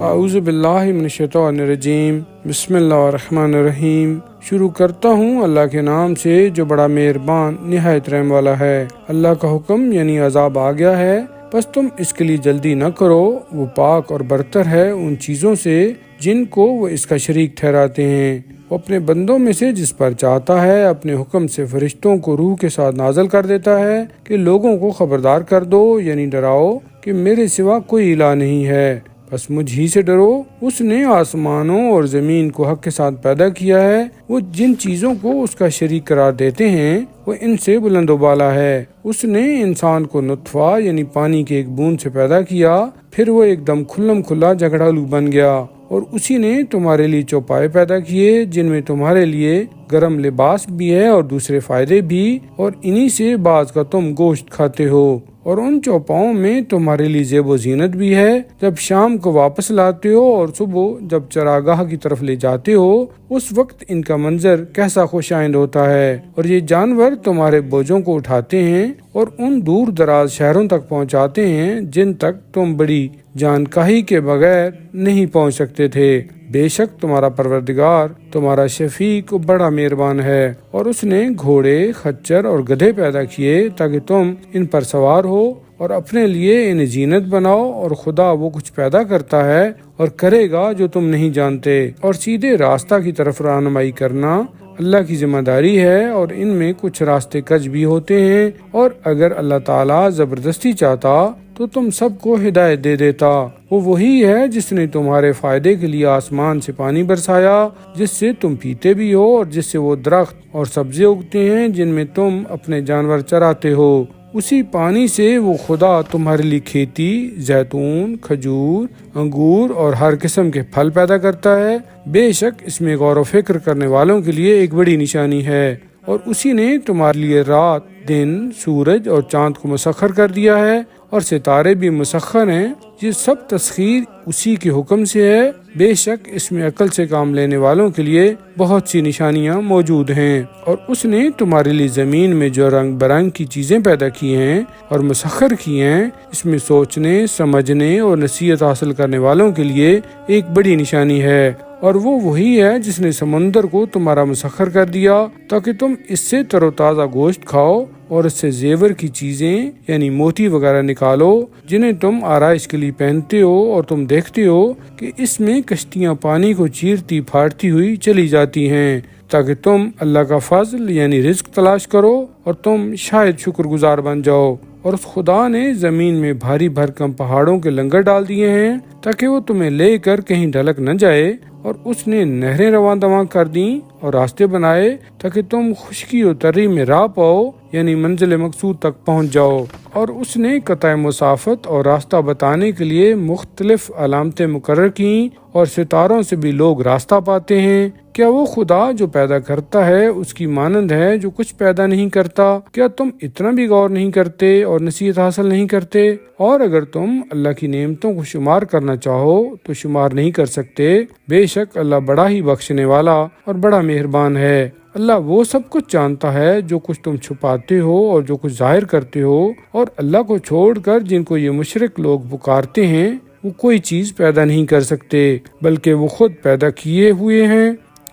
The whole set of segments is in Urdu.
اعوذ باللہ من الشیطان الرجیم، بسم اللہ الرحمن الرحیم۔ شروع کرتا ہوں اللہ کے نام سے جو بڑا مہربان نہایت رحم والا ہے۔ اللہ کا حکم یعنی عذاب آ گیا ہے، بس تم اس کے لیے جلدی نہ کرو۔ وہ پاک اور برتر ہے ان چیزوں سے جن کو وہ اس کا شریک ٹھہراتے ہیں۔ وہ اپنے بندوں میں سے جس پر چاہتا ہے اپنے حکم سے فرشتوں کو روح کے ساتھ نازل کر دیتا ہے کہ لوگوں کو خبردار کر دو، یعنی ڈراؤ کہ میرے سوا کوئی الہ نہیں ہے، بس مجھ ہی سے ڈرو۔ اس نے آسمانوں اور زمین کو حق کے ساتھ پیدا کیا ہے۔ وہ جن چیزوں کو اس کا شریک قرار دیتے ہیں وہ ان سے بلند و بالا ہے۔ اس نے انسان کو نطفہ یعنی پانی کے ایک بوند سے پیدا کیا، پھر وہ ایک دم کھلم کھلا جھگڑالو بن گیا۔ اور اسی نے تمہارے لیے چوپائے پیدا کیے جن میں تمہارے لیے گرم لباس بھی ہے اور دوسرے فائدے بھی، اور انہی سے بعض کا تم گوشت کھاتے ہو۔ اور ان چوپاؤں میں تمہارے لیے زیب و زینت بھی ہے، جب شام کو واپس لاتے ہو اور صبح جب چراگاہ کی طرف لے جاتے ہو، اس وقت ان کا منظر کیسا خوش آئند ہوتا ہے۔ اور یہ جانور تمہارے بوجھوں کو اٹھاتے ہیں اور ان دور دراز شہروں تک پہنچاتے ہیں جن تک تم بڑی جانکاہی کے بغیر نہیں پہنچ سکتے تھے۔ بے شک تمہارا پروردگار تمہارا شفیق بڑا مہربان ہے۔ اور اس نے گھوڑے، خچر اور گدھے پیدا کیے تاکہ تم ان پر سوار ہو اور اپنے لیے انہیں زینت بناؤ، اور خدا وہ کچھ پیدا کرتا ہے اور کرے گا جو تم نہیں جانتے۔ اور سیدھے راستہ کی طرف رہنمائی کرنا اللہ کی ذمہ داری ہے، اور ان میں کچھ راستے کج بھی ہوتے ہیں، اور اگر اللہ تعالیٰ زبردستی چاہتا تو تم سب کو ہدایت دے دیتا۔ وہ وہی ہے جس نے تمہارے فائدے کے لیے آسمان سے پانی برسایا جس سے تم پیتے بھی ہو، اور جس سے وہ درخت اور سبزے اگتے ہیں جن میں تم اپنے جانور چراتے ہو۔ اسی پانی سے وہ خدا تمہارے لیے کھیتی، زیتون، کھجور، انگور اور ہر قسم کے پھل پیدا کرتا ہے۔ بے شک اس میں غور و فکر کرنے والوں کے لیے ایک بڑی نشانی ہے۔ اور اسی نے تمہارے لیے رات، دن، سورج اور چاند کو مسخر کر دیا ہے، اور ستارے بھی مسخر ہیں۔ یہ سب تسخیر اسی کے حکم سے ہے۔ بے شک اس میں عقل سے کام لینے والوں کے لیے بہت سی نشانیاں موجود ہیں۔ اور اس نے تمہارے لیے زمین میں جو رنگ برنگ کی چیزیں پیدا کی ہیں اور مسخر کی ہیں، اس میں سوچنے، سمجھنے اور نصیحت حاصل کرنے والوں کے لیے ایک بڑی نشانی ہے۔ اور وہ وہی ہے جس نے سمندر کو تمہارا مسخر کر دیا تاکہ تم اس سے تر و تازہ گوشت کھاؤ، اور اس سے زیور کی چیزیں یعنی موتی وغیرہ نکالو جنہیں تم آرائش کے لیے پہنتے ہو، اور تم دیکھتے ہو کہ اس میں کشتیاں پانی کو چیرتی پھاڑتی ہوئی چلی جاتی ہیں تاکہ تم اللہ کا فضل یعنی رزق تلاش کرو اور تم شاید شکر گزار بن جاؤ۔ اور اس خدا نے زمین میں بھاری بھرکم پہاڑوں کے لنگر ڈال دیے ہیں تاکہ وہ تمہیں لے کر کہیں ڈھلک نہ جائے، اور اس نے نہریں رواں دواں کر دیں اور راستے بنائے تاکہ تم خشکی و تری میں راہ پاؤ، یعنی منزل مقصود تک پہنچ جاؤ۔ اور اس نے قطع مسافت اور راستہ بتانے کے لیے مختلف علامتیں مقرر کیں، اور ستاروں سے بھی لوگ راستہ پاتے ہیں۔ کیا وہ خدا جو پیدا کرتا ہے اس کی مانند ہے جو کچھ پیدا نہیں کرتا؟ کیا تم اتنا بھی غور نہیں کرتے اور نصیحت حاصل نہیں کرتے؟ اور اگر تم اللہ کی نعمتوں کو شمار کرنا چاہو تو شمار نہیں کر سکتے۔ بے شک اللہ بڑا ہی بخشنے والا اور بڑا مہربان ہے۔ اللہ وہ سب کچھ جانتا ہے جو کچھ تم چھپاتے ہو اور جو کچھ ظاہر کرتے ہو۔ اور اللہ کو چھوڑ کر جن کو یہ مشرک لوگ پکارتے ہیں وہ کوئی چیز پیدا نہیں کر سکتے، بلکہ وہ خود پیدا کیے ہوئے ہیں۔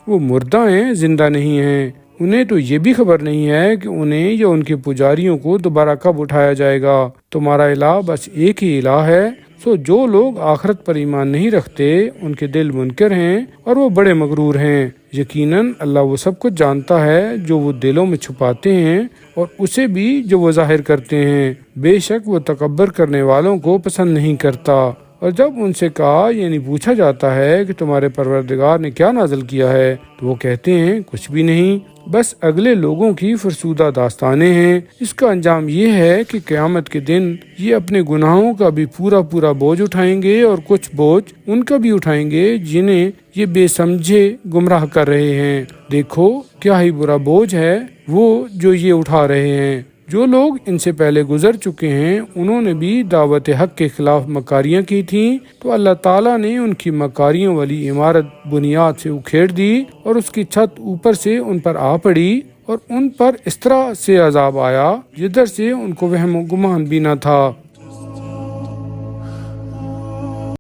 وہ مردہ ہیں، زندہ نہیں ہیں۔ انہیں تو یہ بھی خبر نہیں ہے کہ انہیں یا ان کے پجاریوں کو دوبارہ کب اٹھایا جائے گا۔ تمہارا الہ بس ایک ہی الہ ہے۔ سو جو لوگ آخرت پر ایمان نہیں رکھتے ان کے دل منکر ہیں اور وہ بڑے مغرور ہیں۔ یقیناً اللہ وہ سب کچھ جانتا ہے جو وہ دلوں میں چھپاتے ہیں، اور اسے بھی جو وہ ظاہر کرتے ہیں۔ بے شک وہ تکبر کرنے والوں کو پسند نہیں کرتا۔ اور جب ان سے کہا یعنی پوچھا جاتا ہے کہ تمہارے پروردگار نے کیا نازل کیا ہے تو وہ کہتے ہیں کچھ بھی نہیں، بس اگلے لوگوں کی فرسودہ داستانیں ہیں۔ اس کا انجام یہ ہے کہ قیامت کے دن یہ اپنے گناہوں کا بھی پورا پورا بوجھ اٹھائیں گے، اور کچھ بوجھ ان کا بھی اٹھائیں گے جنہیں یہ بے سمجھے گمراہ کر رہے ہیں۔ دیکھو کیا ہی برا بوجھ ہے وہ جو یہ اٹھا رہے ہیں۔ جو لوگ ان سے پہلے گزر چکے ہیں انہوں نے بھی دعوت حق کے خلاف مکاریاں کی تھیں، تو اللہ تعالیٰ نے ان کی مکاریوں والی عمارت بنیاد سے اکھیڑ دی، اور اس کی چھت اوپر سے ان پر آ پڑی، اور ان پر اس طرح سے عذاب آیا جدھر سے ان کو وہم و گمان بھی نہ تھا۔